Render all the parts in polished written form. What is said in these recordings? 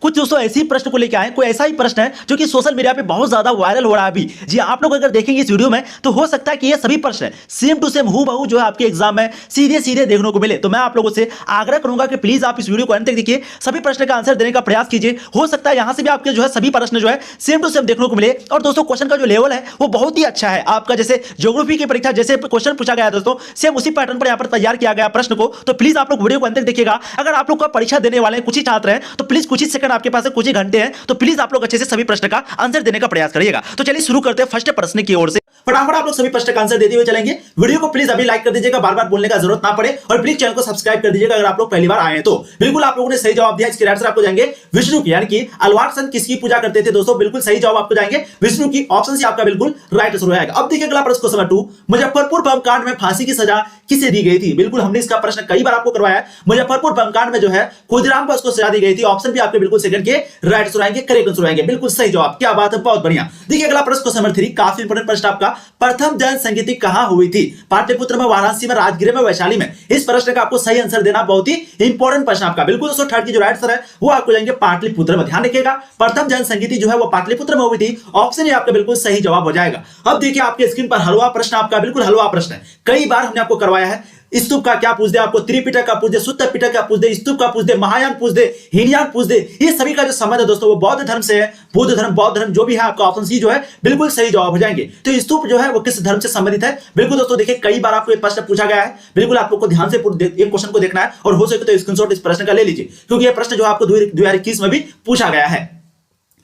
कुछ दोस्तों ऐसे ही प्रश्न को लेकर आए, कोई ऐसा ही प्रश्न है जो कि सोशल मीडिया पे बहुत ज्यादा वायरल हो रहा है अभी। जी आप लोग अगर देखेंगे इस वीडियो में तो हो सकता है कि ये सभी प्रश्न सेम टू सेम हूबहू जो है आपके एग्जाम में सीधे सीधे देखने को मिले। तो मैं आप लोगों से आग्रह करूंगा कि प्लीज आप इस वीडियो को अंत तक देखिए, सभी प्रश्न का आंसर देने का प्रयास कीजिए। हो सकता है यहां से भी आपके जो है सभी प्रश्न जो है सेम टू सेम देखने को मिले। और दोस्तों क्वेश्चन का जो लेवल है वो बहुत ही अच्छा है। आपका जैसे ज्योग्राफी की परीक्षा जैसे क्वेश्चन पूछा गया दोस्तों, सेम उसी पैटर्न पर यहां पर तैयार किया गया प्रश्न को। तो प्लीज आप लोग वीडियो को अंत तक देखिएगा। अगर आप लोग का परीक्षा देने वाले कुछ ही छात्र हैं तो प्लीज कुछ ही सेकंड आपके पास है, कुछ ही घंटे हैं, तो प्लीज आप लोग अच्छे से सभी प्रश्न का आंसर देने का प्रयास करिएगा। तो चलिए शुरू करते हैं फर्स्ट प्रश्न की ओर से। फटाफट आप लोग सभी प्रश्न का आंसर देते हुए चलेंगे। वीडियो को प्लीज अभी लाइक कर दीजिएगा, बार बार बोलने का जरूरत ना पड़े, और प्लीज चैनल को सब्सक्राइब कर दीजिएगा अगर आप लोग पहली बार आए हैं तो। बिल्कुल आप लोगों ने सही जवाब दिया। इसके आंसर आपको जाएंगे विष्णु की, यानी कि अलवार संत किसकी पूजा करते थे दोस्तों? बिल्कुल सही जवाब आपको जाएंगे विष्णु की। ऑप्शन सी आपका बिल्कुल राइट आंसर हो जाएगा। अब देखिए अगला प्रश्न क्वेश्चन नंबर 2, मुजफ्फरपुर बम कांड में फांसी की सजा किसे दी गई थी? बिल्कुल हमने इसका प्रश्न कई बार आपको करवाया है। मुजफ्फरपुर बम कांड में जो है खुदराम को सजा दी गई थी। ऑप्शन भी आपके बिल्कुल सेकंड के राइट आंसर आएंगे, करेक्ट आंसर आएंगे, बिल्कुल सही जवाब। क्या बात है, बहुत बढ़िया। देखिए अगला प्रश्न क्वेश्चन नंबर 3, काफी इंपोर्टेंट प्रश्न आपका। प्रथम जन संगीति कहां हुई थी? पाटलिपुत्र में, वाराणसी में, राजगीर में, वैशाली में? इस प्रश्न का आपको सही आंसर देना बहुत ही इंपॉर्टेंट प्रश्न आपका। बिल्कुल दोस्तों थर्ड की जो राइट आंसर है वो आपको जाएंगे पाटलिपुत्र में। ध्यान रखिएगा, प्रथम जन संगीति जो है वो पाटलिपुत्र में हुई थी। ऑप्शन ए आपका बिल्कुल सही जवाब हो जाएगा। अब देखिए आपके स्क्रीन पर हलवा प्रश्न आपका, बिल्कुल हलवा प्रश्न है। कई बार हमने आपको करवाया है। स्तूप का क्या पूछ दे आपको, त्रिपिटक का पूछ दे, सुत्त पिटक का पूछ दे, स्तूप का पूछ दे, महायान पूछ दे, हीनयान पूछ दे। ये सभी का जो संबंध है दोस्तों वो बौद्ध धर्म से है। बुद्ध धर्म, बौद्ध धर्म जो भी है आपका ऑप्शन सी जो है बिल्कुल सही जवाब हो जाएंगे। तो स्तूप जो है वो किस धर्म से संबंधित है? बिल्कुल दोस्तों देखिए कई बार आपको ये प्रश्न पूछा गया है। बिल्कुल आप लोग को ध्यान से एक क्वेश्चन को देखना है, और हो सके तो स्क्रीनशॉट इस प्रश्न का ले लीजिए, क्योंकि ये प्रश्न जो आपको 2021 में भी पूछा गया है।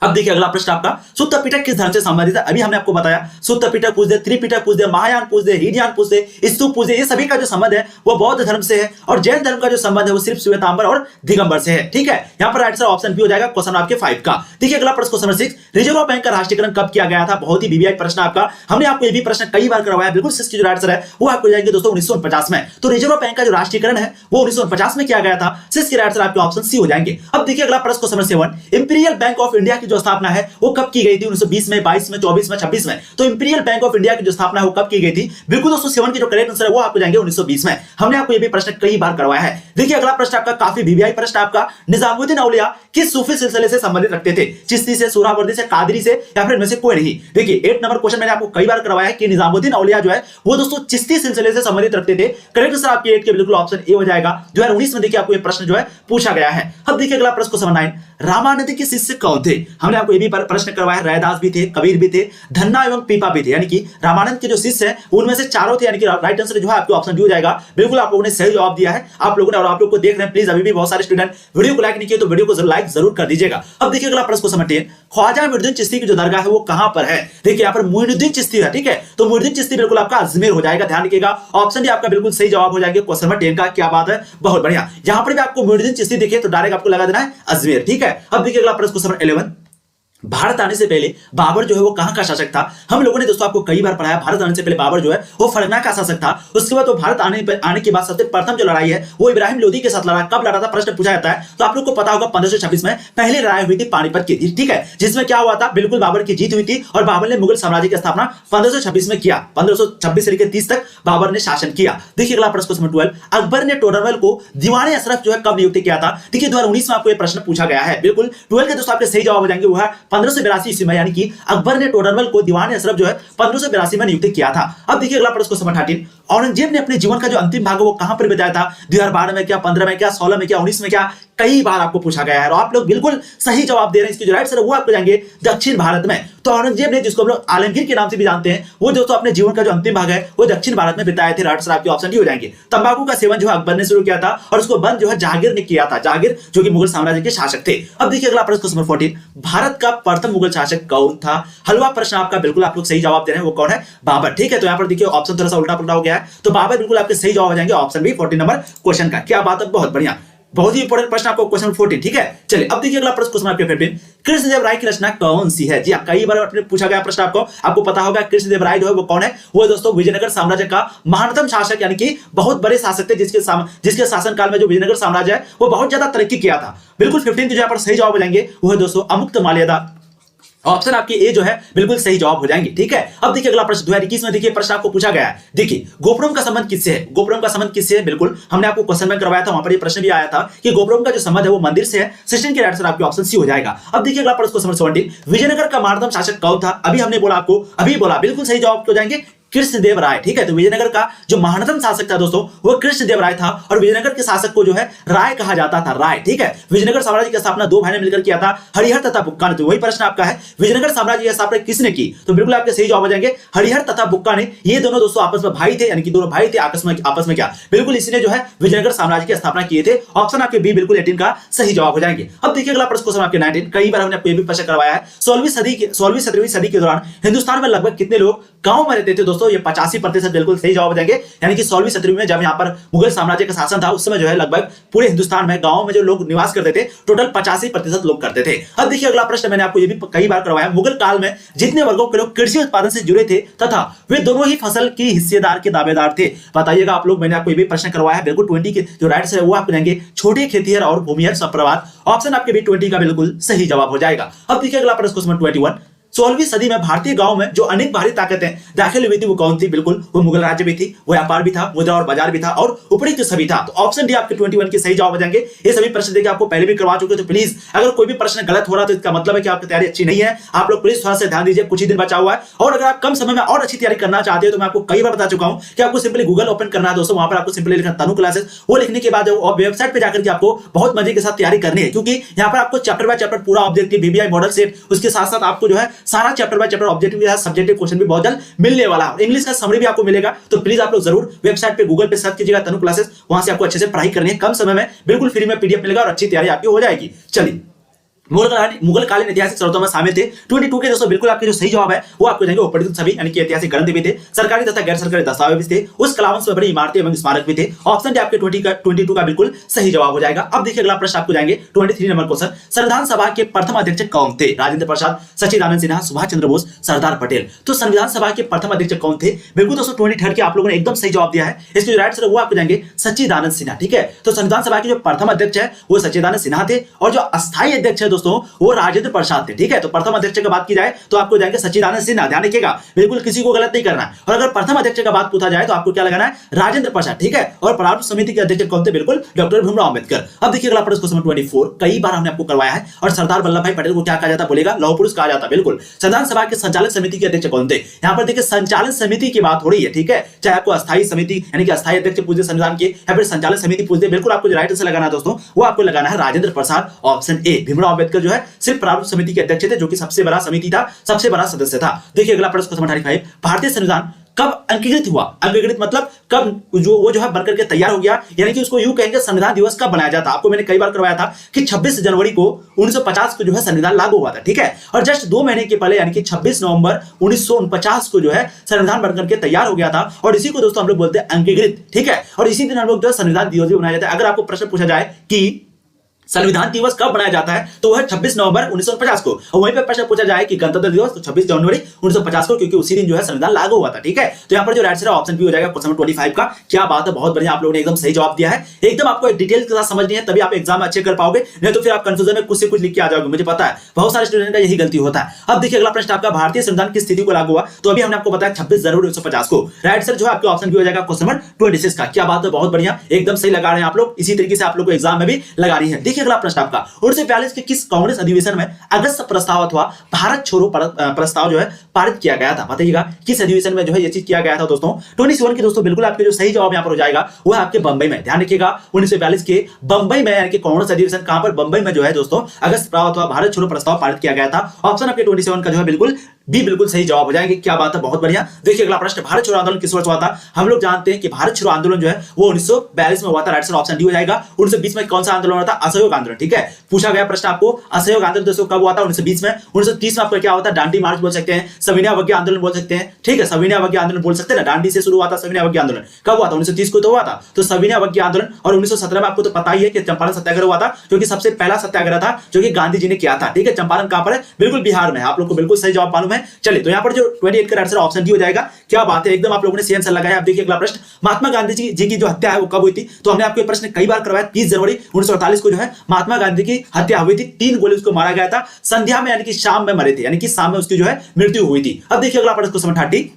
अब देखिए अगला प्रश्न आपका, सुत्त पिटक किस धर्म से संबंधित है? अभी हमने आपको बताया सुत्त पिटक पूछ दे, त्रिपिटक पूछ दे, महायान पूछ दे, हीनयान पूछ दे, स्तूप पूछ दे। ये सभी का जो संबंध है वो बौद्ध धर्म से है, और जैन धर्म का जो संबंध है वो सिर्फ श्वेतांबर और दिगंबर से है। ठीक है, यहाँ पर राइट आंसर ऑप्शन बी हो जाएगा क्वेश्चन आपके 5 का। देखिए अगला प्रश्न क्वेश्चन नंबर 6, रिजर्व बैंक का राष्ट्रीयकरण कब किया गया था? बहुत ही वीवीआई प्रश्न आपका। हमने आपको ये भी प्रश्न कई बार करवाया। बिल्कुल 6 की जो राइट आंसर है वो आपको जाएंगे दोस्तों 1949 में। तो रिजर्व बैंक का जो राष्ट्रीयकरण है वो 1949 में किया गया था। 6 की राइट आंसर आपके ऑप्शन सी हो जाएंगे। अब देखिए अगला प्रश्न question number 7, imperial bank of India की जो स्थापना है वो कब की गई थी? 1920 में, 22 में, 24 में, 26 में? तो इंपीरियल बैंक ऑफ इंडिया की जो स्थापना है वो कब की गई थी? बिल्कुल दोस्तों 7 की जो करेक्ट आंसर है वो आपको जाएंगे 1920 में। हमने आपको ये भी प्रश्न कई बार करवाया है। देखिए अगला प्रश्न आपका काफी वीवीआई प्रश्न आपका, निजामुद्दीन औलिया किस सूफी सिलसिले से संबंधित रखते थे? चिश्ती से, सोहरावर्दी से, कादरी से, या फिर इनमें से कोई नहीं? देखिए 8 नंबर क्वेश्चन मैंने आपको कई बार करवाया है कि निजामुद्दीन औलिया जो है वो दोस्तों चिश्ती सिलसिले से संबंधित रखते थे। करेक्ट आंसर आपके 8 के बिल्कुल ऑप्शन ए हो जाएगा। 2019 में देखिए आपको ये प्रश्न जो है पूछा गया है। अब देखिए अगला प्रश्न क्वेश्चन 9, रामानंद के शिष्य कौन थे? हमने आपको ये भी प्रश्न करवाया। रैदास भी थे, कबीर भी थे, धन्ना एवं पीपा भी थे। यानी कि रामानंद के जो शिष्य हैं उनमें से चारों थे, यानी कि राइट आंसर जो है आपके ऑप्शन डी हो जाएगा। बिल्कुल आप लोगों ने सही जवाब दिया है आप लोगों ने, और आप लोग को देख रहे हैं प्लीज अभी भी बहुत सारे स्टूडेंट वीडियो को लाइक नहीं किए तो वीडियो को लाइक जरूर कर दीजिएगा। अब देखिए अगला प्रश्न क्वेश्चन 10, ख्वाजा मुइनुद्दीन चिश्ती की जो दरगाह है वो कहां पर है? देखिए यहाँ पर मुइनुद्दीन चिश्ती है। ठीक है, तो मुइनुद्दीन चिश्ती बिल्कुल आपका अजमेर हो जाएगा। ध्यान रखिएगा, ऑप्शन डी आपका बिल्कुल सही जवाब हो जाएगा क्वेश्चन नंबर 10 का। क्या बात है, बहुत बढ़िया। यहां पर भी आपको मुइनुद्दीन चिश्ती दिखे तो डायरेक्ट आपको लगा देना है अजमेर। ठीक है, अब देखिए अगला प्रश्न क्वेश्चन नंबर 11, भारत आने से पहले बाबर जो है वो कहां का शासक था? हम लोगों ने दोस्तों आपको कई बार पढ़ाया, भारत आने से पहले बाबर जो है वो फरगना का शासक था। उसके बाद वो भारत आने के बाद सबसे प्रथम जो लड़ाई है वो इब्राहिम लोदी के साथ लड़ा। कब लड़ा था प्रश्न पूछा जाता है, तो आप लोग को पता होगा 1526 में पहली लड़ाई हुई थी पानीपत की। ठीक है, जिसमें क्या हुआ था, बिल्कुल बाबर की जीत हुई थी, और बाबर ने मुगल साम्राज्य की स्थापना 1526 में किया। 1526 से लेकर 30 तक बाबर ने शासन किया। देखिए अगला प्रश्न क्वेश्चन 12, अकबर ने टोडरमल को दीवान अशरफ जो है कब नियुक्त किया था? देखिए 2019 में आपको ये प्रश्न पूछा गया है। बिल्कुल 12 के दोस्तों आपके सही जवाब हो जाएंगे वो है 1582 में, यानी कि अकबर ने टोडरमल को दीवान अशरफ जो है 1582 में नियुक्त किया था। अब देखिए अगला प्रश्न क्वेश्चन 13, औरंगजेब ने अपने जीवन का जो अंतिम भाग है वो कहां पर बिताया था? 2012 में क्या, 15 में क्या, 16 में क्या, 19 में क्या? कई बार आपको पूछा गया है और आप लोग बिल्कुल सही जवाब दे रहे हैं। इसकी जो राइट आंसर है वो आपको जाएंगे दक्षिण भारत में। तो औरंगजेब ने, जिसको हम लोग आलमगीर के नाम से भी जानते हैं, वो दोस्तों अपने जीवन का जो अंतिम भाग है वो दक्षिण भारत में बिताए थे। राइट आंसर आपके ऑप्शन डी हो जाएंगे। तंबाकू का सेवन जो है अकबर ने शुरू किया था, और उसको बंद जो है जहांगीर ने किया था। जहांगीर जो कि मुगल साम्राज्य के शासक थे। अब देखिए अगला प्रश्न क्वेश्चन 14, भारत का प्रथम मुगल शासक कौन था? हलवा प्रश्न आपका, बिल्कुल आप लोग सही जवाब दे रहे हैं, वो कौन है? बाबर। ठीक है, तो यहाँ पर देखिए ऑप्शन थोड़ा सा उल्टा पुल्टा हो गया है, तो बाबर बिल्कुल आपके सही जवाब हो जाएंगे ऑप्शन बी 14 नंबर क्वेश्चन का। क्या बात है, बहुत बढ़िया, बहुत ही इंपॉर्टेंट प्रश्न आपको क्वेश्चन 14। ठीक है, चलिए अब देखिए अगला प्रश्न क्वेश्चन आपके फेवरेट, कृष्णदेव राय की रचना कौन सी है? जी कई बार पूछा गया प्रश्न आपको पता होगा कृष्णदेव राय जो है वो कौन है? वो दोस्तों विजयनगर साम्राज्य का महानतम शासक, यानी कि बहुत बड़े शासक थे, जिसके शासन काल में जो विजयनगर साम्राज्य है वो बहुत ज्यादा तरक्की किया था। बिल्कुल 15 जो यहाँ पर सही जवाब हो जाएंगे वो है दोस्तों अमुक्त माल्यदा। ऑप्शन आपके ए जो है बिल्कुल सही जवाब हो जाएंगे। ठीक है, अब देखिए अगला प्रश्न 2021 में देखिए प्रश्न आपको पूछा गया है। देखिए गोपुरम का संबंध किससे है? गोपुरम का संबंध किससे है? बिल्कुल हमने आपको क्वेश्चन में करवाया था, वहां पर ये प्रश्न भी आया था कि गोपुरम का जो संबंध है वो मंदिर से है। सेशन के राइट आंसर आपके ऑप्शन सी हो जाएगा। अब देखिए अगला प्रश्न क्वेश्चन 17, विजयनगर का महानतम शासक कौन था? अभी हमने बोला आपको, अभी बोला बिल्कुल सही जवाब हो जाएंगे कृष्णदेव राय। ठीक है, तो विजयनगर का जो महानतम शासक था दोस्तों वो कृष्णदेव राय था, और विजयनगर के शासक को जो है राय कहा जाता था, राय। ठीक है, विजयनगर साम्राज्य की स्थापना दो भाई ने मिलकर किया था, हरिहर तथा बुक्का ने। तो वही प्रश्न आपका है, विजयनगर साम्राज्य की स्थापना किसने की? तो बिल्कुल आपके सही जवाब हो जाएंगे हरिहर तथा बुक्का ने। ये दोनों दोस्तों आपस में भाई थे, यानी कि दोनों भाई थे आपस में क्या, बिल्कुल इसी ने जो है विजयनगर साम्राज्य की स्थापना किए थे। ऑप्शन आपके बी बिल्कुल 18 का सही जवाब हो जाएंगे। अब देखिए अगला प्रश्न क्वेश्चन आपके 19, कई बार हमने आपको ये भी प्रश्न करवाया है, 16वीं सदी के दौरान हिंदुस्तान में लगभग कितने लोग गांव में रहते थे? दोस्तों ये 85% बिल्कुल सही जवाब हो जाएंगे, यानी कि 16वीं सदी में जब यहाँ पर मुगल साम्राज्य का शासन था उस समय जो है लगभग पूरे हिंदुस्तान में गांव में जो लोग निवास करते थे टोटल 85% लोग करते थे। अब देखिए अगला प्रश्न, मैंने आपको ये भी कई बार करवाया, मुगल काल में जितने वर्गों के लोग कृषि उत्पादन से जुड़े थे तथा वे दोनों ही फसल की हिस्सेदार के दावेदार थे, बताइएगा आप लोग। मैंने आपको ये भी प्रश्न करवाया है, बिल्कुल 20 के जो राइट है वो आपको जाएंगे छोटे खेतिहर और भूमिहर संप्रवाद। ऑप्शन आपके भी 20 का बिल्कुल सही जवाब हो जाएगा। अब देखिए अगला प्रश्न क्वेश्चन 21, 16वीं सदी में भारतीय गांव में जो अनेक बाहरी ताकतें दाखिल हुई थी वो कौन थी? बिल्कुल वो मुगल राज्य भी थी, वो व्यापार भी था, मुद्रा और बाजार भी था, और उपयुक्त सभी था। तो ऑप्शन डी आपके 21 के सही जवाब हो जाएंगे। ये सभी प्रश्न देखिए आपको पहले भी करवा चुके, तो प्लीज अगर कोई भी प्रश्न गलत हो रहा तो इसका मतलब है कि आपकी तैयारी अच्छी नहीं है। आप लोग प्लीज थोड़ा सा ध्यान दीजिए, कुछ ही दिन बचा हुआ है, और अगर आप कम समय में और अच्छी तैयारी करना चाहते हो तो मैं आपको कई बार बता चुका हूं कि आपको सिंपली गूगल ओपन करना है दोस्तों, वहां पर आपको सिंपली लिखना तनु क्लासेस, वो लिखने के बाद वेबसाइट पे जाकर के आपको बहुत मजे के साथ तैयारी करनी है, क्योंकि यहाँ पर आपको चैप्टर बाय चैप्टर पूरा ऑब्जेक्टिव बीबीआई मॉडल सेट, उसके साथ साथ आपको जो है सारा चैप्टर बाय ऑब्जेक्टिव के साथ सब्जेक्टिव क्वेश्चन भी बहुत जल्द मिलने वाला है, इंग्लिश का समरी भी आपको मिलेगा। तो प्लीज आप लोग जरूर वेबसाइट पे गूगल पे सर्च कीजिएगा तनु क्लासेस, वहां से आपको अच्छे से पढ़ाई करनी है, कम समय में बिल्कुल फ्री में पीडीएफ मिलेगा और अच्छी तैयारी आपकी हो जाएगी। चलिए, मुगलकालीन ऐतिहासिक शर्तों में शामिल थे 22 के दोस्तों बिल्कुल आपके जो सही जवाब है वो आपको जाएंगे उपरोक्त सभी, यानी कि ऐतिहासिक ग्रंथ भी थे, सरकारी तथा गैर सरकारी दस्तावेज थे, उस कलावंश में बड़ी इमारतें एवं स्मारक भी थे। ऑप्शन डी आपके 22 का बिल्कुल सही जवाब हो जाएगा। अब देखिए अगला प्रश्न आपको जाएंगे 23 नंबर क्वेश्चन, संविधान सभा के प्रथम अध्यक्ष कौन थे? राजेंद्र प्रसाद, सच्चिदानंद सिन्हा, सुभाष चंद्र बोस, सरदार पटेल। तो संविधान सभा के प्रथम अध्यक्ष कौन थे? बिल्कुल दोस्तों 23 के आप लोगों ने एकदम सही जवाब दिया है, इसके जो राइट आंसर वो आपको जाएंगे सच्चिदानंद सिन्हा। ठीक है, तो संविधान सभा के जो प्रथम अध्यक्ष है वो सच्चिदानंद सिन्हा थे, और जो अस्थायी अध्यक्ष है दोस्तों वो राजेंद्र प्रसाद थे। ठीक है, तो प्रथम अध्यक्ष की बात की जाए तो आपको जाएंगे सच्चिदानंद सिन्हा, ध्यान रखिएगा बिल्कुल किसी को गलत नहीं करना है। और अगर प्रथम अध्यक्ष का बात पूछा जाए तो आपको क्या लगाना है? राजेंद्र प्रसाद। ठीक है, और प्रारूप समिति के अध्यक्ष कौन थे? बिल्कुल डॉक्टर भीमराव अंबेडकर। अब देखिए अगला प्रश्न क्वेश्चन 24, कई बार हमने आपको करवाया है, और सरदार वल्लभ भाई पटेल को क्या कहा जाता? बोलेगा लौह पुरुष कहा जाता। बिल्कुल, संविधान सभा के संचालक समिति के अध्यक्ष कौन थे? यहां पर देखिए संचालन समिति की बात हो रही है। ठीक है, चाहे आपको अस्थायी समिति यानी कि अस्थायी अध्यक्ष पूछ दे संविधान के, या फिर संचालन समिति पूछ दे, बिल्कुल आपको जो राइट आंसर लगाना है दोस्तों वो आपको लगाना है राजेंद्र प्रसाद। ऑप्शन ए, भीमराव अंबेडकर जो है सिर्फ प्रारूप समिति के अध्यक्ष थे, जो कि सबसे बड़ा समिति था, सबसे बड़ा सदस्य था। देखिए अगला प्रश्न क्वेश्चन 25, भारतीय संविधान कब अंगीकृत हुआ? अंगीकृत मतलब कब वो जो है बनकर के तैयार हो गया, यानी कि उसको यूं कहेंगे संविधान दिवस कब बनाया जाता। आपको मैंने कई बार करवाया था कि 26 जनवरी को 1950 को जो है संविधान लागू हुआ था। ठीक है, और जस्ट 2 महीने के पहले यानी कि 26 नवंबर 1949 को जो है संविधान बनकर के तैयार हो गया था, और इसी को दोस्तों हम लोग बोलते हैं अंगीकृत। ठीक है, और इसी दिन हम लोग जो संविधान दिवस भी बनाया जाता है। अगर आपको प्रश्न पूछा जाए कि संविधान दिवस कब बनाया जाता है तो वह 26 नवंबर 1950 को, और वहीं पे प्रश्न पूछा जाए कि गणतंत्र दिवस तो 26 जनवरी 1950 को, क्योंकि उसी दिन जो है संविधान लागू हुआ था। ठीक है, तो यहाँ पर जो राइट आंसर है ऑप्शन बी हो जाएगा क्वेश्चन 25 का। क्या बात है, बहुत बढ़िया, आप लोगों ने एकदम सही जवाब दिया है। एकदम आपको डिटेल के साथ समझनी है, तभी आप एग्जाम अच्छे कर पाओगे, नहीं तो फिर आप कंफ्यूजन में कुछ से कुछ लिख के आ जाओगे। मुझे पता है बहुत सारे स्टूडेंट का यही गलती होता है। अब देखिए अगला प्रश्न आपका, भारतीय संविधान की स्थिति को लागू हुआ, तो अभी हमने आपको बताया 26 जनवरी 1950 को। राइट आंसर जो है आपके ऑप्शन बी हो जाएगा क्वेश्चन नंबर 26 का। क्या बात है, बहुत बढ़िया, एकदम सही लगा रहे हैं आप लोग। इसी तरीके से आप लोग को एग्जाम में भी लगानी है। देखिए अगला प्रश्न आपका 1942 के किस कांग्रेस अधिवेशन में अगस्त प्रस्ताव अथवा भारत छोड़ो प्रस्ताव जो है पारित किया गया था? बताइएगा किस अधिवेशन में जो है ये चीज किया गया था दोस्तों? 27 के दोस्तों बिल्कुल आपके जो सही जवाब यहां पर हो जाएगा वो है आपके बंबई में। ध्यान रखिएगा 1942 के बंबई में, यानी कि कांग्रेस अधिवेशन कहां पर? बंबई में जो है दोस्तों अगस्त प्रस्ताव अथवा भारत छोड़ो प्रस्ताव पारित किया गया था। ऑप्शन आपके 27 का जो है बिल्कुल भी बिल्कुल सही जवाब हो जाएंगे। क्या बात है, बहुत बढ़िया। देखिए अगला प्रश्न, भारत छोड़ो आंदोलन किस वर्ष हुआ था? हम लोग जानते हैं कि भारत छोड़ो आंदोलन जो है वो 1942 में हुआ था। राइट आंसर ऑप्शन डी हो जाएगा। 1920 में कौन सा आंदोलन हुआ था? असहयोग आंदोलन। ठीक है, पूछा गया प्रश्न आपको, असहयोग आंदोलन दोस्तों कब हुआ था? 1920 में। 1930 में आपका क्या होता है? डांडी मार्च बोल सकते हैं, सविनय अवज्ञा आंदोलन बोल सकते हैं। ठीक है, सविनय अवज्ञा आंदोलन बोल सकते हैं ना, डांडी से शुरू हुआ था सविनय अवज्ञा आंदोलन। कब हुआ था? 1930 को तो हुआ था, तो सविनय अवज्ञा आंदोलन। और 1917 में आपको तो पता ही है कि चंपारण सत्याग्रह हुआ था, जो कि सबसे पहला सत्याग्रह था जो कि गांधी जी ने किया था। ठीक है, चंपारण कहां पर है? बिल्कुल बिहार में। आप लोग को बिल्कुल सही जवाब मालूम है, हैं। चलिए तो यहाँ पर जो 28 का आंसर ऑप्शन डी हो जाएगा। क्या बात है, एकदम आप लोगों ने सेम आंसर लगाया। अब देखिए अगला प्रश्न, महात्मा गांधी जी की जो हत्या है वो कब हुई थी? तो हमने आपको प्रश्न कई बार करवाया। 30 जनवरी 1948 को जो है महात्मा गांधी की हत्या हुई थी। 3 गोली उसको मारा गया था, संध्या में यानी कि शाम में मरे थे, यानी कि शाम में उसकी जो है मृत्यु हुई थी। अब देखिए अगला प्रश्न, क्वेश्चन 30।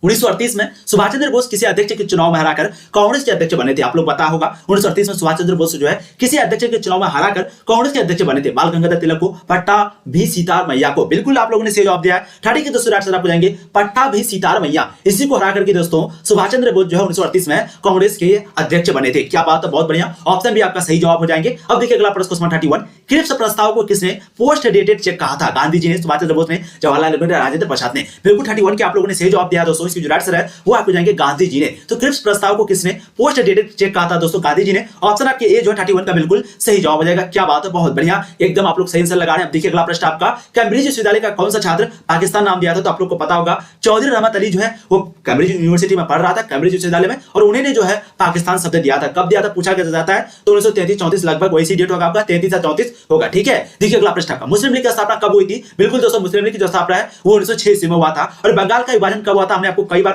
1938 में सुभाष चंद्र बोस किसी अध्यक्ष के चुनाव में हराकर कांग्रेस के अध्यक्ष बने थे। आप लोग पता होगा 1938 में सुभाष चंद्र बोस जो है किसी अध्यक्ष के चुनाव में हराकर कांग्रेस के अध्यक्ष बने थे। बाल गंगाधर तिलक को, पट्टा भी सीतार मैया को। बिल्कुल आप लोगों ने सही जवाब दिया है। 30 के दोस्तों आंसर आपको जाएंगे पट्टा भी सीतार मैया, इसी को हरा करके दोस्तों सुभाष चंद्र बोस जो है 1938 में कांग्रेस के अध्यक्ष बने थे। क्या बात है, बहुत बढ़िया, ऑप्शन भी आपका सही जवाब हो जाएंगे। अब देखिए अगला प्रश्न, क्वेश्चन 31। क्रिप्स प्रस्ताव को किसने पोस्ट डेटेड चेक कहा था? गांधी जी ने, सुभाष चंद्र बोस ने, जवाहरलाल नेहरू, राजेंद्र प्रसाद ने। बिल्कुल 31 के आप लोगों ने सही जवाब दिया दोस्तों। इसकी जो आंसर है वो आपको जाएंगे गांधी जी ने। तो क्रिप्स प्रस्ताव को किसने पोस्ट डेटेड चेक कहा था दोस्तों? गांधी जी ने। ऑप्शन आपके ए जो है 31 का बिल्कुल सही जवाब हो जाएगा। क्या बात है, बहुत बढ़िया, एकदम आप लोग सही आंसर लगा रहे हैं। अब देखिए अगला प्रश्न आपका, कैम्ब्रिज विश्वविद्यालय का कौन सा छात्र पाकिस्तान नाम दिया था? तो आप लोग को पता होगा चौधरी रहमत अली जो है वो कैम्ब्रिज यूनिवर्सिटी में पढ़ रहा था, कैम्ब्रिज विश्वविद्यालय में, और उन्होंने जो है पाकिस्तान शब्द दिया था। कब दिया था पूछा जाता है, तो 1933-34 लगभग वैसी डेट होगा आपका, 33 या 34 होगा। ठीक है, देखिए अगला प्रश्न आपका, मुस्लिम लीग की स्थापना कब हुई थी? बिल्कुल दोस्तों, मुस्लिम लीग की जो स्थापना है वो 1906 में हुआ था। और बंगाल का विभाजन कब हुआ था? हमने आपको कई बार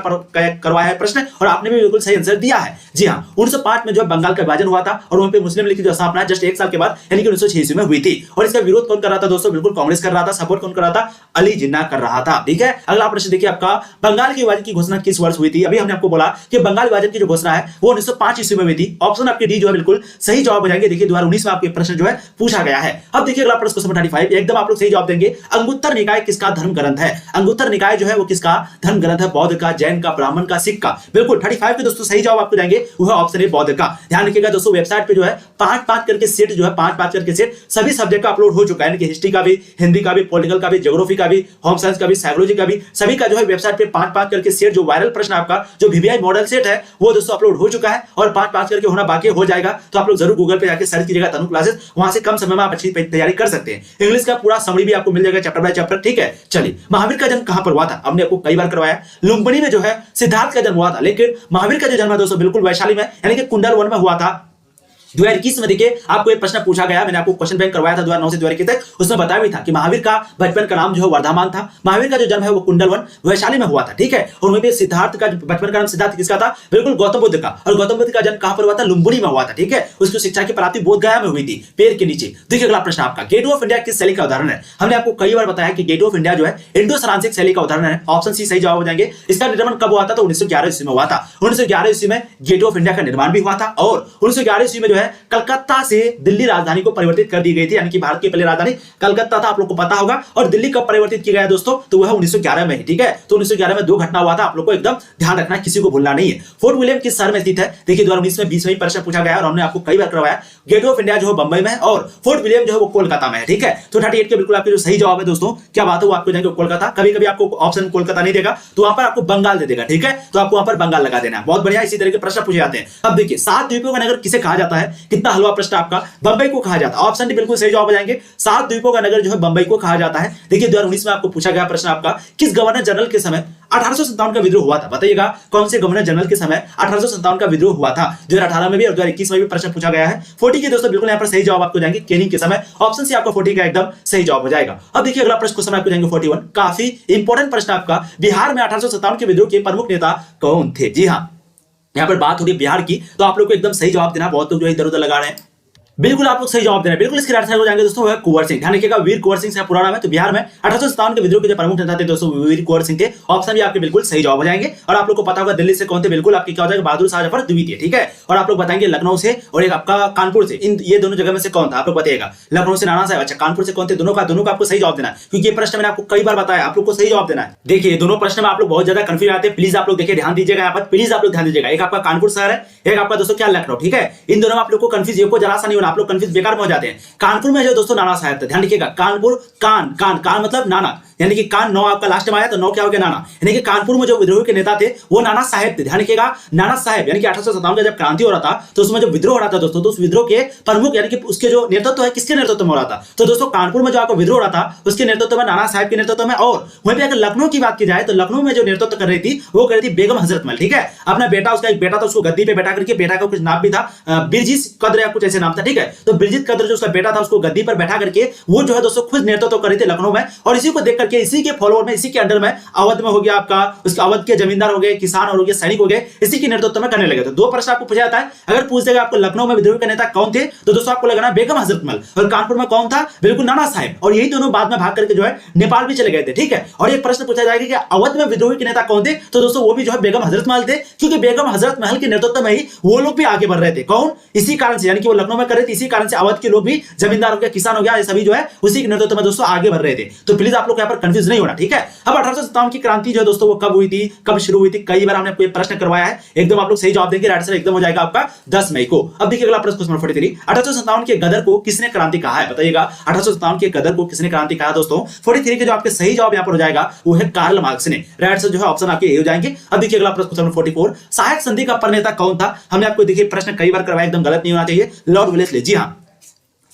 करवाया है प्रश्न, और आपने भी बिल्कुल सही आंसर दिया है। जी हां, 1905 में जो बंगाल का विभाजन हुआ था और वहां पे मुस्लिम लीग की जो स्थापना जस्ट 1 साल के बाद यानी कि 1906 में हुई थी। और इसका विरोध कौन कर रहा था दोस्तों? बिल्कुल कांग्रेस कर रहा था। सपोर्ट कौन कर रहा था? अली जिन्ना कर रहा था। ठीक है, अगला प्रश्न देखिए आपका, बंगाल के विभाजन की घोषणा किस वर्ष हुई थी? अभी हमने आपको बोला कि बंगाल विभाजन की जो घोषणा है वो 1905 ईस्वी में हुई थी। ऑप्शन आपके डी जो है बिल्कुल सही जवाब हो जाएंगे। देखिए 2019 में आपके प्रश्न जो है पूछा गया है। अब देखिए अगला प्रश्न, क्वेश्चन 35, एकदम आप लोग सही जवाब देंगे। अंगुत्तर निकाय किसका धर्म ग्रंथ है? अंगुत्तर निकाय जो है वो किसका धर्म ग्रंथ है? बौद्ध का, जैन का, ब्राह्मण का, सिख का। बिल्कुल 35 के दोस्तों सही जवाब आपको जाएंगे वो है ऑप्शन ए बौद्ध का। ध्यान रखिएगा दोस्तों, वेबसाइट पे जो है 5-5 करके सेट जो है 5-5 करके सेट सभी सब्जेक्ट का अपलोड हो चुका है, यानी कि हिस्ट्री का भी, हिंदी का भी, पॉलिटिकल का भी, ज्योग्राफी का भी, होम साइंस का भी, साइकोलॉजी का भी, सभी का जो है वेबसाइट पे 5-5 करके सेट, जो वायरल प्रश्न आपका जो वीवीआई मॉडल सेट है वो दोस्तों अपलोड हो चुका है और 5-5 करके होना बाकी हो जाएगा। तो आप लोग जरूर गूगल पे जाके सर्च कीजिएगा तनु क्लासेस, वहां से कम समय में आप अच्छी तैयारी कर सकते हैं। इंग्लिश का पूरा समरी भी आपको मिल जाएगा चैप्टर बाय चैप्टर। ठीक है, चलिए, महावीर का जन्म कहां पर हुआ था? हमने आपको कई बार करवाया, लुम्बिनी में जो है सिद्धार्थ का जन्म हुआ था, लेकिन महावीर का जो जन्म है दोस्तों बिल्कुल वैशाली में यानी कि कुंडल वन में हुआ था। 2021 में देखिए आपको एक प्रश्न पूछा गया, मैंने आपको क्वेश्चन बैंक करवाया था 2009 से 2021 तक, उसमें बताया भी था कि महावीर का बचपन का नाम जो है वर्धमान था, महावीर का जो जन्म है वो कुंडल वन वैशाली में हुआ था। ठीक है, और वहीं पे सिद्धार्थ का बचपन का नाम सिद्धार्थ किसका था? बिल्कुल गौतम बुद्ध का। और गौतम बुद्ध का जन्म कहां पर हुआ था? लुम्बिनी में हुआ था। ठीक है, उसकी शिक्षा की प्राप्ति बोध गया में हुई थी, पेड़ के नीचे। देखिए अगला प्रश्न आपका, गेट ऑफ इंडिया किस शैली का उदाहरण है? हमने आपको कई बार बताया कि गेट ऑफ इंडिया जो है इंडो सरांसिक शैली का उदाहरण है। ऑप्शन सी सही जवाब हो जाएंगे। इसका निर्माण कब हुआ था? तो 1911 ईस्वी में हुआ था। 1911 ईस्वी में गेट ऑफ इंडिया का निर्माण भी हुआ था और 1911 ईस्वी में जो है कलकत्ता से दिल्ली राजधानी को परिवर्तित कर दी गई थी, यानी कि भारत की पहली राजधानी कलकत्ता था, आप लोग को पता होगा। और दिल्ली कब परिवर्तित किया गया दोस्तों? तो वह 1911 में ही। ठीक है, तो 1911 में 2 घटना हुआ था, आप लोग को एकदम ध्यान रखना, किसी को भूलना नहीं है। फोर्ट विलियम किस शहर में स्थित है? देखिए 2019 में 20 में प्रश्न पूछा गया और हमने आपको कई बार करवाया। गेट ऑफ इंडिया जो है बंबई में और फोर्ट विलियम जो है वो कोलकाता में है। ठीक है, तो 38 के बिल्कुल आपके जो सही जवाब है दोस्तों, क्या बात है, वो आपको जाएंगे कोलकाता। कभी कभी आपको ऑप्शन कोलकाता नहीं देगा तो वहां पर आपको बंगाल दे देगा। ठीक है, तो आपको वहां पर बंगाल लगा देना है। बहुत बढ़िया, इसी तरह के प्रश्न पूछे जाते हैं। अब देखिए 7 द्वीपों का नगर किसे कहा जाता है? कितना हलवा प्रश्न आपका, बंबई को कहा जाता है। ऑप्शन डी बिल्कुल सही जवाब हो जाएंगे। 7 द्वीपों का नगर जो है बंबई को कहा जाता है। देखिए 2019 में आपको पूछा गया प्रश्न आपका, किस गवर्नर जनरल के समय 1857 का विद्रोह हुआ था? बताइएगा कौन से गवर्नर जनरल के समय 1857 का विद्रोह हुआ था? 2018 में भी और 2021 में भी प्रश्न पूछा गया है। 40 के दोस्तों बिल्कुल यहां पर सही जवाब आपको जाएंगे केनिंग के समय। ऑप्शन सी आपका 40 का एकदम सही जवाब हो जाएगा। अब देखिए अगला प्रश्न क्वेश्चन आपको जाएंगे 41, काफी इंपॉर्टेंट प्रश्न आपका, बिहार में 1857 के विद्रोह के प्रमुख नेता कौन थे? जी हाँ, यहां पर बात हो रही है बिहार की, तो आप लोग को एकदम सही जवाब देना। बहुत लोग जो इधर उधर लगा रहे हैं, बिल्कुल आप लोग सही जवाब दे रहे हैं। बिल्कुल इसके आंसर हो जाएंगे दोस्तों वह कुंवर सिंह। ध्यान रखिएगा, वीर कुंवर सिंह से पुराना नाम है। तो बिहार में 1857 के विद्रोह के जो प्रमुख नेता थे दोस्तों वीर कुंवर सिंह थे। ऑप्शन भी आपके बिल्कुल सही जवाब हो जाएंगे। और आप लोग को पता होगा दिल्ली से कौन थे? बिल्कुल आपके क्या हो जाएगा, बहादुर शाह जफर द्वितीय। ठीक है, और आप लोग बताएंगे लखनऊ से और एक आपका कानपुर से, इन ये दोनों जगह में से कौन था? आप लोग बताइएगा। लखनऊ से नाना साहब, अच्छा कानपुर से कौन थे? दोनों का आपको सही जवाब देना है, क्योंकि ये प्रश्न मैंने आपको कई बार बताया, आप लोग को सही जवाब देना है। देखिए दोनों प्रश्न में आप लोग बहुत ज्यादा कंफ्यूज आते हैं, प्लीज आप लोग देखिए, ध्यान दीजिएगा यहाँ पर, प्लीज आप लोग ध्यान दीजिएगा। एक आपका कानपुर शहर है, एक आपका दोस्तों क्या लखनऊ। ठीक है, इन दोनों में आप लोग को कंफ्यूज, ये को जरा सा नहीं होना, आप लोग कंफ्यूज बेकार में हो जाते हैं। कानपुर में जो दोस्तों नाना साहब थे, ध्यान रखिएगा, कानपुर कान कान कान मतलब नाना, यानी कि कान 9 आपका लास्ट में आया तो 9 क्या हो गया? नाना। यानी कि कानपुर में जो विद्रोह के नेता थे वो नाना साहेब थे। ध्यान रखिएगा, नाना साहेब, यानी कि 1857 का जब क्रांति हो रहा था तो उसमें जो विद्रोह हो रहा था दोस्तों, तो उस विद्रोह के प्रमुख यानी कि उसके जो नेतृत्व है किसके नेतृत्व में हो रहा था? तो दोस्तों कानपुर में जो आपको विद्रोह हो रहा था उसके नेतृत्व में नाना साहेब के नेतृत्व में। और वहीं पे अगर लखनऊ की बात की जाए तो लखनऊ में जो नेतृत्व कर रही थी वो कर रही थी बेगम हजरत महल। ठीक है, अपना बेटा, उसका एक बेटा था, उसको गद्दी पे बैठा करके, बेटा का कुछ नाम भी था बिरजिस कद्र या कुछ ऐसे नाम था। ठीक है, तो बिरजित कद्र जो उसका बेटा था उसको गद्दी पर बैठा करके वो जो है दोस्तों खुद नेतृत्व कर रहे थे लखनऊ में। और इसी को देख करके करके इसी के फॉलोअर में, इसी के अंडर में अवध में हो गया आपका, उसके अवध के जमींदार हो गए, किसान हो गए, सैनिक हो गए, इसी के नेतृत्व में करने लगे। तो दो प्रश्न आपको पूछा जाता है। अगर पूछ देगा आपको लखनऊ में विद्रोह के नेता कौन थे, तो दोस्तों आपको लगाना बेगम हजरत महल, और कानपुर में कौन था, बिल्कुल नाना साहेब, और यही दोनों बाद में भाग करके जो है नेपाल भी चले गए थे। ठीक है, और एक प्रश्न पूछा जाएगा कि अवध में विद्रोही के नेता कौन थे, तो दोस्तों वो भी जो है बेगम हजरत महल थे, क्योंकि बेगम हजरत महल के नेतृत्व में ही वो लोग भी आगे बढ़ रहे थे। कौन? इसी कारण से, यानी कि वो लखनऊ में कर रहे थे, इसी कारण से अवध के लोग भी, जमींदार हो गया, किसान हो गया, ये सभी जो है उसी के नेतृत्व में दोस्तों आगे बढ़ रहे थे। तो प्लीज आप लोग यहाँ पर कंफ्यूज नहीं होना। ठीक है, अब 1857 की क्रांति जो है दोस्तों वो कब हुई थी, कब शुरू हुई थी, कई बार हमने आपको ये प्रश्न करवाया है, एकदम आप लोग सही जवाब देंगे, राइट आंसर एकदम हो जाएगा आपका 10 मई को। अब देखिए अगला प्रश्न, क्वेश्चन 43, 1857 के गदर को किसने क्रांति कहा है, बताइएगा। 1857 के गदर को किसने क्रांति कहा दोस्तों? 43 के जो आपके सही जवाब यहाँ पर हो जाएगा वो है कार्ल मार्क्स ने। राइट आंसर जो है ऑप्शन आपके ए हो जाएंगे। अब देखिए अगला प्रश्न, क्वेश्चन 44, सहायक संधि का प्रणेता कौन था? हमने आपको देखिए प्रश्न कई बार करवाया, एकदम गलत नहीं होना चाहिए, लॉर्ड वेलेस्ली। जी हाँ,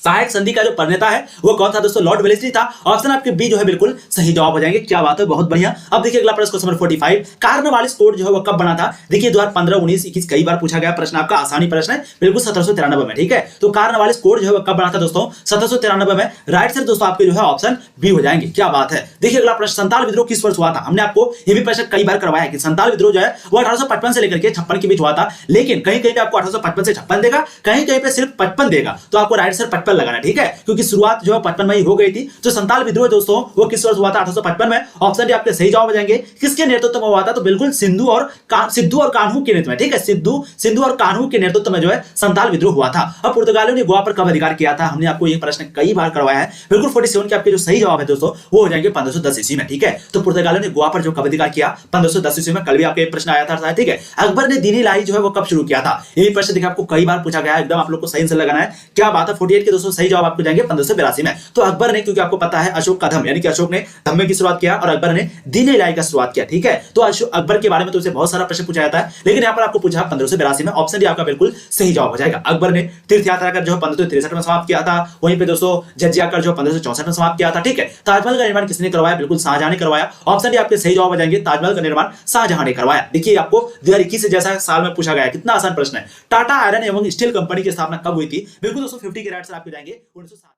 सहायक संधि का जो प्रणेता है वो कौन था दोस्तों? लॉर्ड वेलेस्ली था। ऑप्शन आपके बी जो है बिल्कुल सही जवाब हो जाएंगे। क्या बात है, बहुत बढ़िया। अब देखिए अगला प्रश्न, क्वेश्चन 45, कार्नवालिस कोड जो है वो कब बना था? देखिए 2015, 19, 21 कई बार पूछा गया प्रश्न, आपका आसानी प्रश्न है, बिल्कुल 1793 में। ठीक है, तो कार्नवालिस कोड जो है वो कब बना था दोस्तों? 1793 में। राइट आंसर दोस्तों आपके जो है ऑप्शन बी हो जाएंगे। क्या बात है। देखिए अगला प्रश्न, संताल विद्रोह किस वर्ष हुआ था? हमने आपको ये भी प्रश्न कई बार करवाया है कि संताल विद्रोह जो है वो 1855 से लेकर के 56 के बीच हुआ था, लेकिन कहीं कहीं पे आपको 1855 से 56 देगा, कहीं कहीं पे सिर्फ 55 देगा, तो आपको राइट आंसर 55 लगाना है। ठीक है, क्योंकि शुरुआत जो है 55 में ही हो गई थी। तो संताल विद्रोह दोस्तों वो किस वर्ष हुआ था? 1855 में। ऑप्शन डी आपके सही जवाब हो जाएंगे। किसके नेतृत्व में हुआ था? तो बिल्कुल सिद्धू और कान्हू के नेतृत्व में। ठीक है, सिद्धू और कान्हू के नेतृत्व में जो है संताल विद्रोह हुआ था। अब पुर्तगालियों ने गोवा पर कब अधिकार किया था? हमने आपको ये प्रश्न कई बार करवाया है, बिल्कुल 47 के आपके जो सही जवाब है दोस्तों वो हो जाएंगे 1510 ईस्वी में। ठीक है, तो पुर्तगालियों ने गोवा पर जो कब अधिकार किया? 1510 ईस्वी में। कल भी आपके प्रश्न आया था। ठीक है, अकबर ने दीनी इलाही जो है वो कब शुरू किया था? ये प्रश्न देखिए आपको कई बार पूछा गया है, एकदम आप लोग को सही आंसर लगाना है। क्या बात है, 48 के दोस्तों सही जवाब आपको जाएंगे 1582 में। तो अकबर ने, क्योंकि आपको पता है अशोक का धम्म, यानी कि अशोक ने धम्मे की शुरुआत किया और अकबर ने दीन इलाही का शुरुआत किया। ठीक है, तो अकबर के बारे में तो उसे बहुत सारा प्रश्न पूछा जाता है, लेकिन यहाँ पर आपको पूछा 1582 में। ऑप्शन डी आपका बिल्कुल सही जवाब हो जाएगा। अकबर ने तीर्थ यात्रा कर जो 1563 में समाप्त किया था, वहीं पे दोस्तों जजिया कर जो 1564 में समाप्त किया था। ठीक है, ताजमहल का निर्माण किसने करवाया? बिल्कुल शाहजहां ने करवाया। ऑप्शन डी आपके सही जवाब हो जाएंगे, ताजमहल का निर्माण शाहजहां ने करवाया। देखिए आपको 2021 जैसा साल में पूछा गया, कितना आसान प्रश्न है। टाटा आयरन एवं स्टील कंपनी की स्थापना कब हुई थी? बिल्कुल दोस्तों 50 के राइट आंसर आपके जाएंगे 1960।